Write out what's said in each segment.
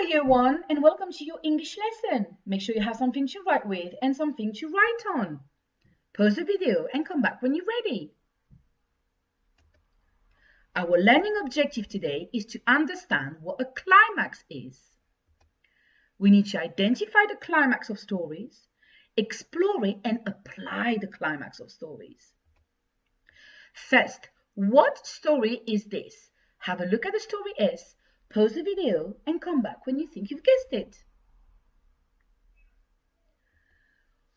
Year 1 and welcome to your English lesson. Make sure you have something to write with and something to write on. Pause the video and come back when you're ready. Our learning objective today is to understand what a climax is. We need to identify the climax of stories, explore it and apply the climax of stories. First, what story is this? Have a look at the story S, pause the video and come back when you think you've guessed it.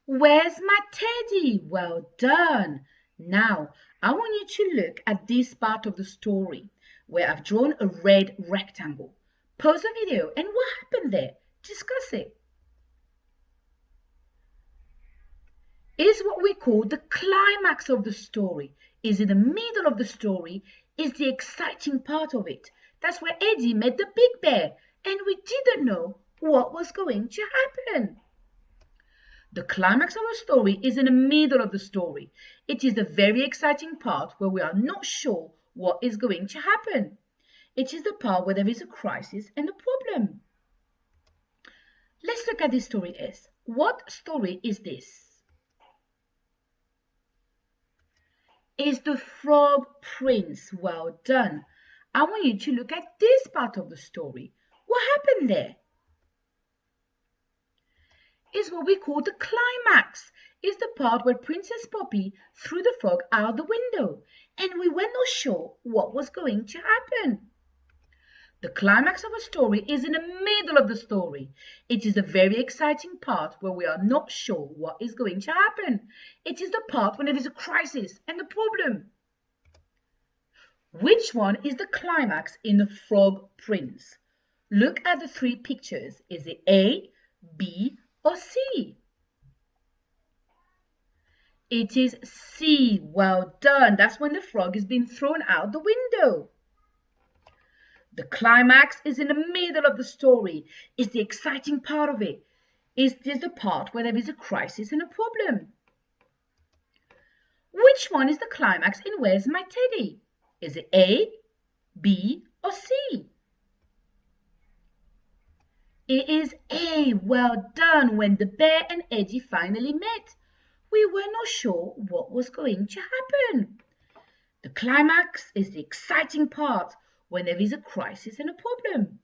Where's my teddy? Well done. Now, I want you to look at this part of the story where I've drawn a red rectangle. Pause the video and what happened there? Discuss it. Is what we call the climax of the story. Is in the middle of the story, is the exciting part of it. That's where Eddie met the big bear and we didn't know what was going to happen. The climax of a story is in the middle of the story. It is the very exciting part where we are not sure what is going to happen. It is the part where there is a crisis and a problem. Let's look at this story S. What story is this? Is the Frog Prince. Well done. I want you to look at this part of the story. What happened there? Is what we call the climax. Is the part where Princess Poppy threw the frog out the window and we were not sure what was going to happen. The climax of a story is in the middle of the story. It is a very exciting part where we are not sure what is going to happen. It is the part when there is a crisis and a problem. Which one is the climax in The Frog Prince? Look at the three pictures. Is it A, B, or C? It is C. Well done. That's when the frog is being thrown out the window. The climax is in the middle of the story. Is the exciting part of it. Is this the part where there is a crisis and a problem? Which one is the climax in Where's My Teddy? Is it A, B, or C? It is A. Well done. When the bear and Eddie finally met, we were not sure what was going to happen. The climax is the exciting part when there is a crisis and a problem.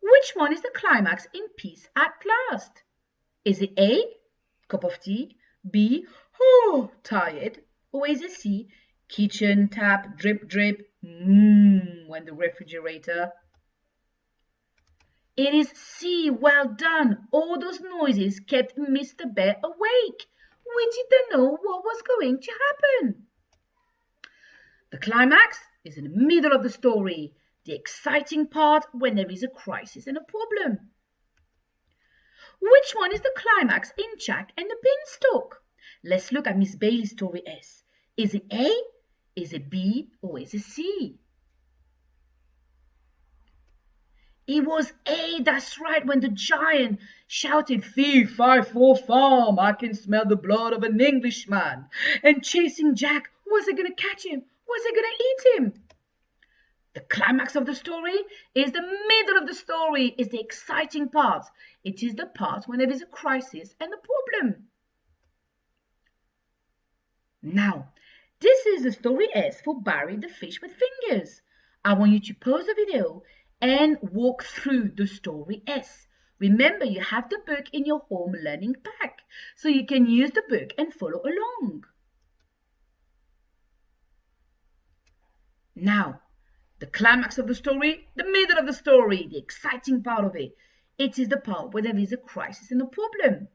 Which one is the climax in Peace at Last? Is it A, cup of tea, B, oh, tired, or is it C, kitchen tap, drip, drip, when the refrigerator? It is C. Well done. All those noises kept Mr. Bear awake. We didn't know what was going to happen. The climax is in the middle of the story, the exciting part when there is a crisis and a problem. Which one is the climax in Jack and the Beanstalk? Let's look at Miss Bailey's story S. Is it A, is it B, or is it C? It was A, that's right, when the giant shouted, "Fee, fi, fo, farm, I can smell the blood of an Englishman." And chasing Jack, was it going to catch him? Was it going to eat him? The climax of the story is the middle of the story, is the exciting part. It is the part when there is a crisis and a problem. Now, this is the story S for Barry the Fish with Fingers. I want you to pause the video and walk through the story S. Remember, you have the book in your home learning pack, so you can use the book and follow along. Now, the climax of the story, the middle of the story, the exciting part of it. It is the part where there is a crisis and a problem.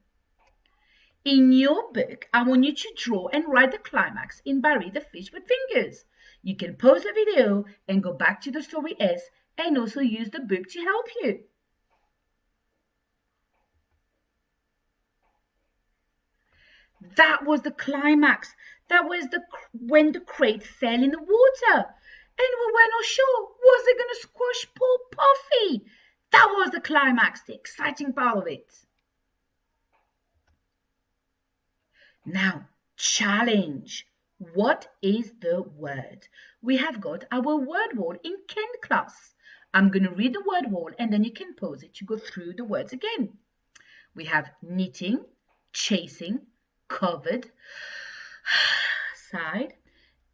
In your book, I want you to draw and write the climax in Barry the Fish with Fingers. You can pause the video and go back to the story S and also use the book to help you. That was the climax. That was when the crate fell in the water. And we were not sure, was it going to squash poor Puffy? That was the climax, the exciting part of it. Now, challenge. What is the word? We have got our word wall in Ken class. I'm going to read the word wall and then you can pause it to go through the words again. We have knitting, chasing, covered, side,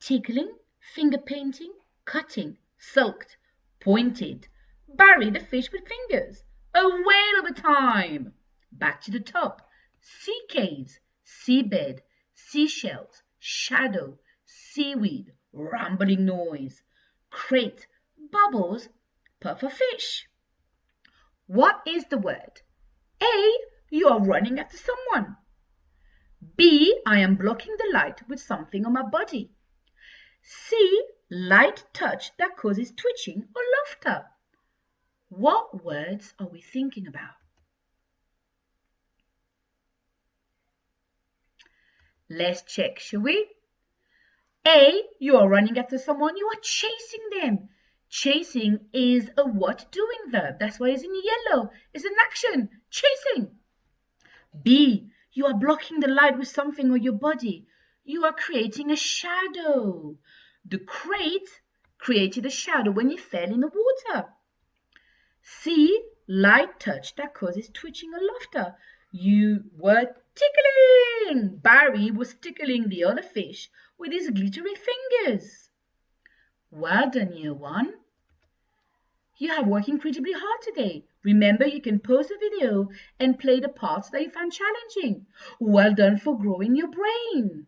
tickling, finger painting, cutting, sulked, pointed, bury the fish with fingers, a whale of a time. Back to the top, sea caves, seabed, seashells, shadow, seaweed, rumbling noise, crate, bubbles, puff of fish. What is the word? A. You are running after someone. B. I am blocking the light with something on my body. C. Light touch that causes twitching or laughter. What words are we thinking about? Let's check, shall we? A. You are running after someone. You are chasing them. Chasing is a what doing verb. That's why it's in yellow. It's an action. Chasing. B. You are blocking the light with something on your body. You are creating a shadow. The crate created a shadow when it fell in the water. C. Light touch that causes twitching or laughter. You were tickling. Barry was tickling the other fish with his glittery fingers. Well done, year one. You have worked incredibly hard today. Remember, you can pause the video and play the parts that you found challenging. Well done for growing your brain.